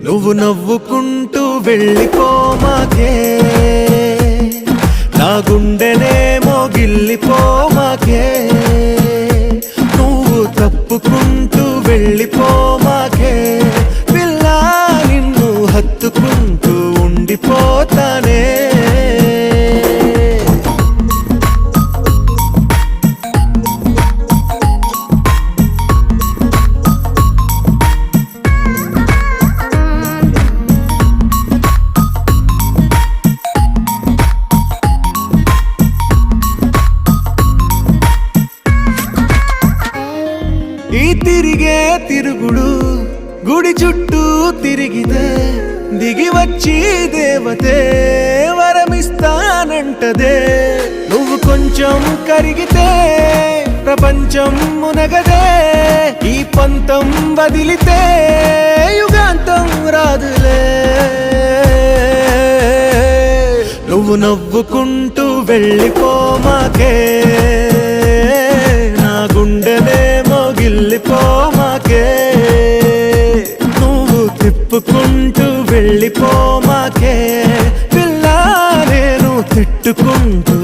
నువ్వు నవ్వుకుంటూ వెళ్ళిపోమాకే, నా గుండెనేమో గిల్లిపోమాకే. నువ్వు తప్పుకుంటూ వెళ్ళిపోమాకే పిల్ల, నిన్ను హత్తుకుంటూ ఉండిపోతానే. ఈ తిరిగే తిరుగుడు గుడి చుట్టూ తిరిగితే దిగి వచ్చి దేవతే వరమిస్తానంటదే. నువ్వు కొంచెం కరిగితే ప్రపంచం మునగదే, ఈ పంతం వదిలితే యుగాంతం రాదులే. నువ్వు నవ్వుకుంటూ వెళ్ళిపోమాకే, నా గుండెనేమో గిల్లిపోమాకే. నువ్వు తిప్పుకుంటూ వెళ్ళిపోమాకే పిల్ల, నేను తిట్టుకుంటూ